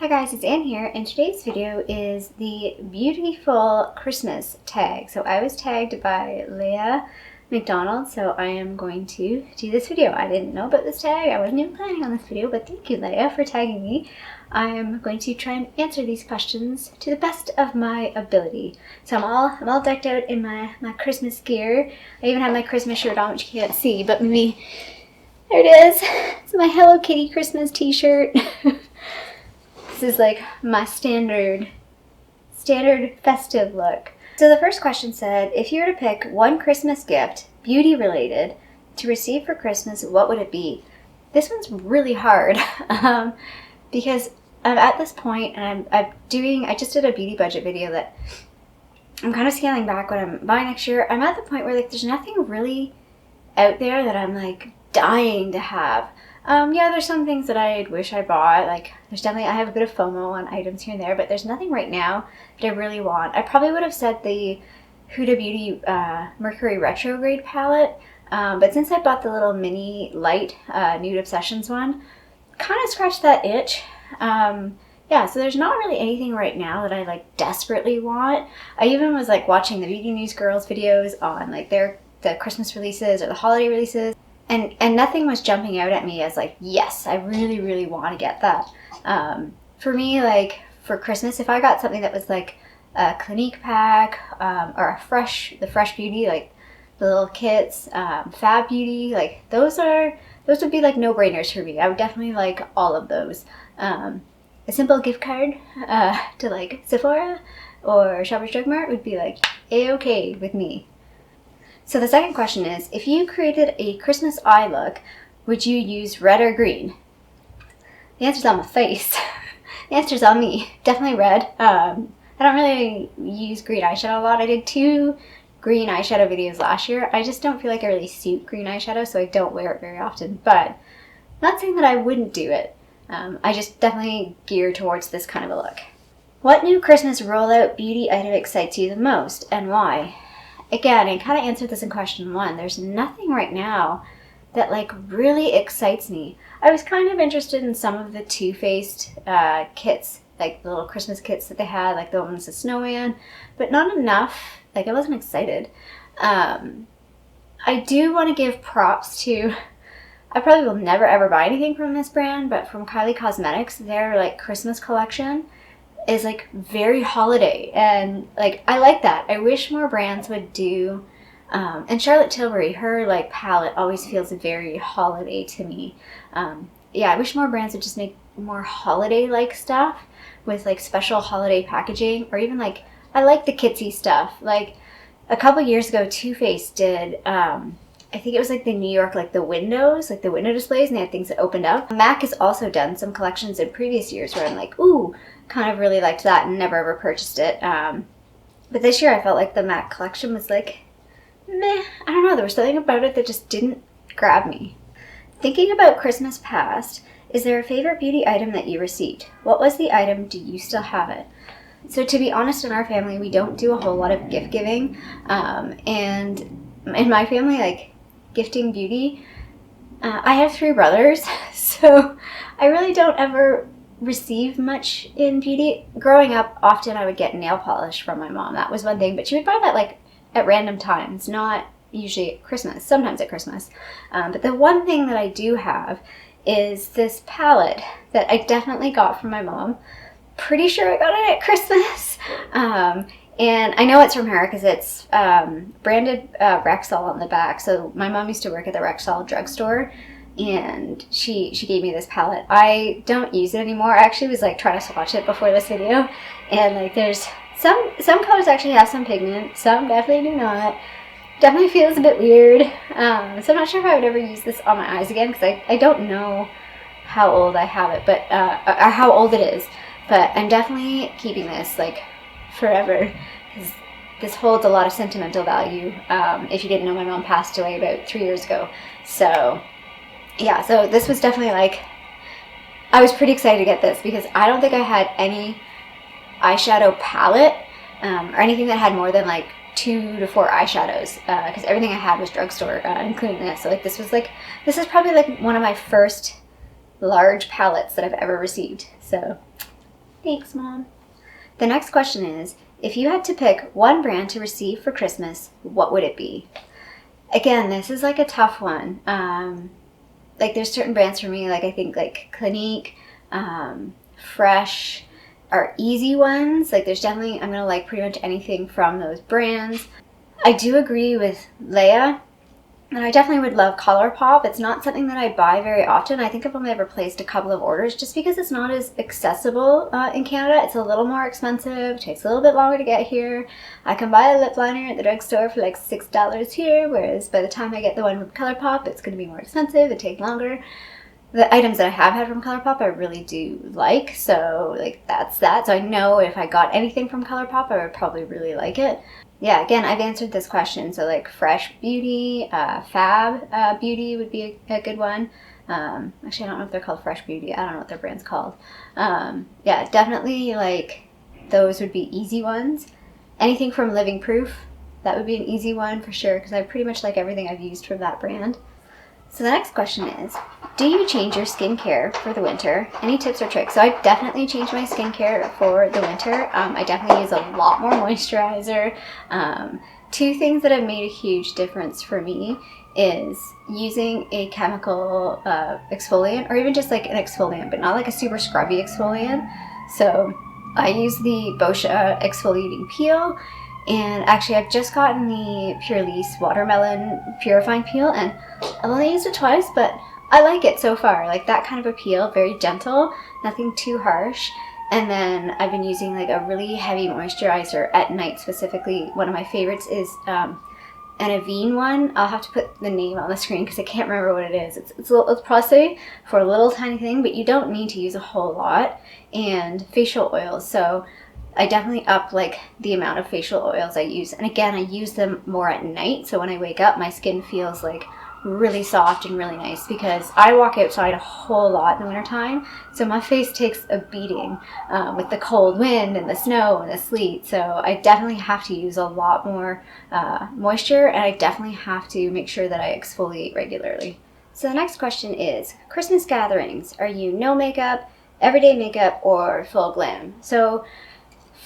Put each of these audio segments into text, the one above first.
Hi guys, it's Anne here, and today's video is the beautiful Christmas tag. So I was tagged by Leah McDonald, so I am going to do this video. I didn't know about this tag, I wasn't even planning on this video, but thank you Leah for tagging me. I am going to try and answer these questions to the best of my ability. So I'm all decked out in my Christmas gear. I even have my Christmas shirt on, which you can't see, but maybe there it is. It's my Hello Kitty Christmas t-shirt. This is like my standard festive look. So the first question said, if you were to pick one Christmas gift, beauty related, to receive for Christmas, what would it be? This one's really hard because I'm at this point and I just did a beauty budget video that I'm kind of scaling back what I'm buying next year. I'm at the point where like there's nothing really out there that I'm like dying to have. Yeah, there's some things that I wish I bought. Like, there's definitely, I have a bit of FOMO on items here and there, but there's nothing right now that I really want. I probably would have said the Huda Beauty Mercury Retrograde palette, but since I bought the little mini light Nude Obsessions one, kind of scratched that itch. Yeah, so there's not really anything right now that I like desperately want. I even was like watching the Beauty News Girls videos on like the Christmas releases or the holiday releases. And nothing was jumping out at me as like, yes, I really, really want to get that. For me, like for Christmas, if I got something that was like a Clinique pack or the Fresh Beauty, like the little kits, Fab Beauty, like those would be like no-brainers for me. I would definitely like all of those. A simple gift card to like Sephora or Shoppers Drug Mart would be like A-okay with me. So the second question is, if you created a Christmas eye look, would you use red or green? The answer's on my face. The answer's on me. Definitely red. I don't really use green eyeshadow a lot. I did 2 green eyeshadow videos last year. I just don't feel like I really suit green eyeshadow, so I don't wear it very often. But not saying that I wouldn't do it. I just definitely gear towards this kind of a look. What new Christmas rollout beauty item excites you the most, and why? Again, I kind of answered this in question 1. There's nothing right now that like really excites me. I was kind of interested in some of the Too Faced kits, like the little Christmas kits that they had, like the ones with Snowman, but not enough. Like I wasn't excited. I do want to give props to, I probably will never ever buy anything from this brand, but from Kylie Cosmetics, their like Christmas collection is like very holiday, and like I like that. I wish more brands would do and Charlotte Tilbury, her like palette always feels very holiday to me. Yeah, I wish more brands would just make more holiday like stuff with like special holiday packaging, or even like I like the kitsy stuff. Like a couple years ago Too Faced did I think it was like the New York, like the windows, like the window displays, and they had things that opened up. MAC has also done some collections in previous years where I'm like, ooh, kind of really liked that and never ever purchased it. But this year I felt like the MAC collection was like, meh. I don't know, there was something about it that just didn't grab me. Thinking about Christmas past, is there a favorite beauty item that you received? What was the item? Do you still have it? So to be honest, in our family, we don't do a whole lot of gift giving. And in my family, like gifting beauty, I have 3 brothers, so I really don't ever receive much in beauty. Growing up, often I would get nail polish from my mom. That was one thing, but she would buy that like at random times, not usually at Christmas, sometimes at Christmas. But the one thing that I do have is this palette that I definitely got from my mom. Pretty sure I got it at Christmas. And I know it's from her because it's branded Rexall on the back. So my mom used to work at the Rexall drugstore, and she gave me this palette. I don't use it anymore. I actually was like trying to swatch it before this video, and like there's some colors actually have some pigment, some definitely do not. Definitely feels a bit weird. So I'm not sure if I would ever use this on my eyes again, because I don't know how old I have it, but or how old it is. But I'm definitely keeping this like forever, because this holds a lot of sentimental value. If you didn't know, my mom passed away about 3 years ago. So yeah, so this was definitely like, I was pretty excited to get this because I don't think I had any eyeshadow palette or anything that had more than like 2 to 4 eyeshadows, because everything I had was drugstore, including this. So like this is probably like one of my first large palettes that I've ever received. So Thanks, Mom. The next question is, if you had to pick one brand to receive for Christmas, what would it be? Again, this is like a tough one. Like there's certain brands for me, like I think like Clinique, Fresh are easy ones. Like there's definitely, I'm going to like pretty much anything from those brands. I do agree with Leah. And I definitely would love ColourPop. It's not something that I buy very often. I think I've only ever placed a couple of orders just because it's not as accessible in Canada. It's a little more expensive. Takes a little bit longer to get here. I can buy a lip liner at the drugstore for like $6 here, whereas by the time I get the one from ColourPop, it's going to be more expensive. It takes longer. The items that I have had from ColourPop I really do like, so like that's that. So I know if I got anything from ColourPop, I would probably really like it. Yeah, again, I've answered this question. So like Fresh Beauty, Fab Beauty would be a good one. Actually, I don't know if they're called Fresh Beauty. I don't know what their brand's called. Yeah, definitely like those would be easy ones. Anything from Living Proof, that would be an easy one for sure because I pretty much like everything I've used from that brand. So the next question is, do you change your skincare for the winter? Any tips or tricks? So I definitely change my skincare for the winter. I definitely use a lot more moisturizer. Two things that have made a huge difference for me is using a chemical exfoliant or even just like an exfoliant, but not like a super scrubby exfoliant. So I use the Boscia exfoliating peel. And actually, I've just gotten the Purlisse Watermelon Purifying Peel, and I've only used it twice, but I like it so far. Like that kind of a peel, very gentle, nothing too harsh. And then I've been using like a really heavy moisturizer at night specifically. One of my favorites is an Avene one. I'll have to put the name on the screen because I can't remember what it is. It's probably for a little tiny thing, but you don't need to use a whole lot. And facial oils. So I definitely up like the amount of facial oils I use. And again, I use them more at night. So when I wake up, my skin feels like really soft and really nice because I walk outside a whole lot in the wintertime. So my face takes a beating with the cold wind and the snow and the sleet. So I definitely have to use a lot more moisture, and I definitely have to make sure that I exfoliate regularly. So the next question is, Christmas gatherings, are you no makeup, everyday makeup, or full glam? So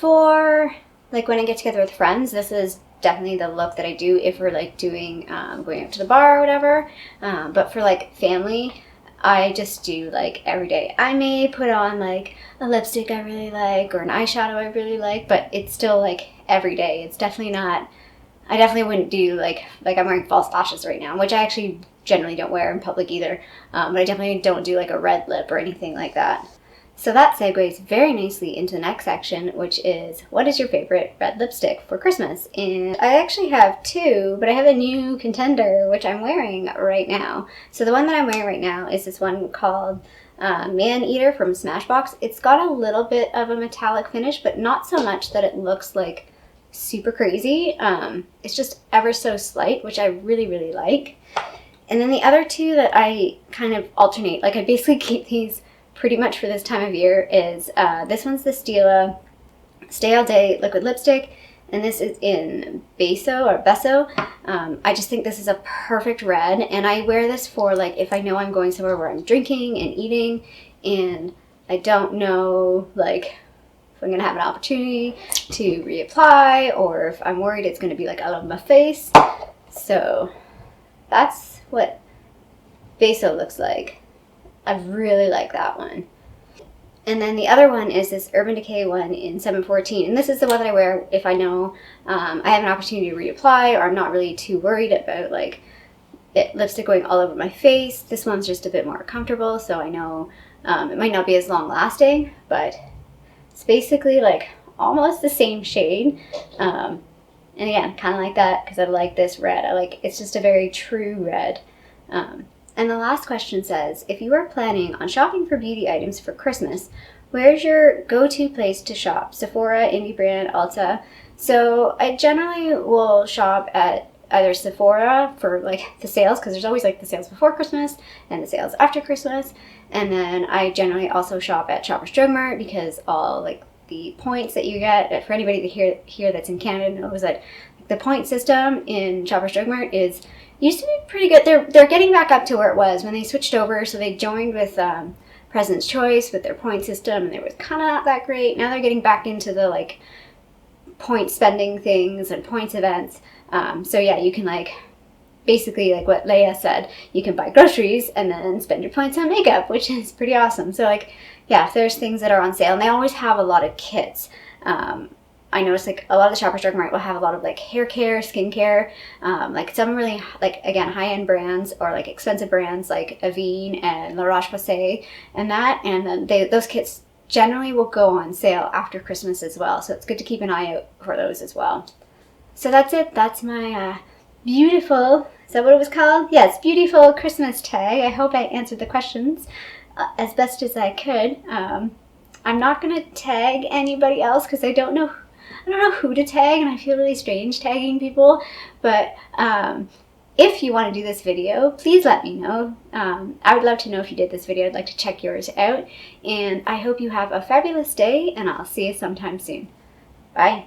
for like when I get together with friends, this is definitely the look that I do if we're like doing going out to the bar or whatever. But for like family, I just do like every day. I may put on like a lipstick I really like or an eyeshadow I really like, but it's still like every day. It's definitely not, I definitely wouldn't do like I'm wearing false lashes right now, which I actually generally don't wear in public either. But I definitely don't do like a red lip or anything like that. So that segues very nicely into the next section, which is, what is your favorite red lipstick for Christmas? And I actually have two, but I have a new contender, which I'm wearing right now. So the one that I'm wearing right now is this one called Man Eater from Smashbox. It's got a little bit of a metallic finish, but not so much that it looks like super crazy. It's just ever so slight, which I really, really like. And then the other two that I kind of alternate, like I basically keep these pretty much for this time of year, is this one's the Stila Stay All Day Liquid Lipstick, and this is in Beso. I just think this is a perfect red, and I wear this for like if I know I'm going somewhere where I'm drinking and eating, and I don't know like if I'm gonna have an opportunity to reapply, or if I'm worried it's gonna be like all over my face. So that's what Beso looks like. I really like that one. And then the other one is this Urban Decay one in 714. And this is the one that I wear if I know I have an opportunity to reapply, or I'm not really too worried about like lipstick going all over my face. This one's just a bit more comfortable, so I know it might not be as long lasting, but it's basically like almost the same shade. And again, kind of like that because I like this red. It's just a very true red. And the last question says, if you are planning on shopping for beauty items for Christmas, where's your go-to place to shop? Sephora, indie brand, Ulta. So I generally will shop at either Sephora for like the sales, because there's always like the sales before Christmas and the sales after Christmas. And then I generally also shop at Shoppers Drug Mart because all like the points that you get, for anybody that here that's in Canada knows that the point system in Shoppers Drug Mart used to be pretty good. They're getting back up to where it was when they switched over. So they joined with President's Choice with their point system, and they were kind of not that great. Now they're getting back into the like point spending things and points events. So yeah, you can like basically like what Leah said, you can buy groceries and then spend your points on makeup, which is pretty awesome. So like, yeah, if there's things that are on sale, and they always have a lot of kits. I noticed like a lot of the Shoppers Drug Mart will have a lot of like hair care, skincare, like some really like, again, high-end brands or like expensive brands like Avene and La Roche-Posay and that, and then those kits generally will go on sale after Christmas as well. So it's good to keep an eye out for those as well. So that's it. That's my beautiful, is that what it was called? Yes, beautiful Christmas tag. I hope I answered the questions as best as I could. I'm not going to tag anybody else because I don't know who to tag, and I feel really strange tagging people. But if you want to do this video, please let me know. I would love to know if you did this video. I'd like to check yours out. And I hope you have a fabulous day, and I'll see you sometime soon. Bye.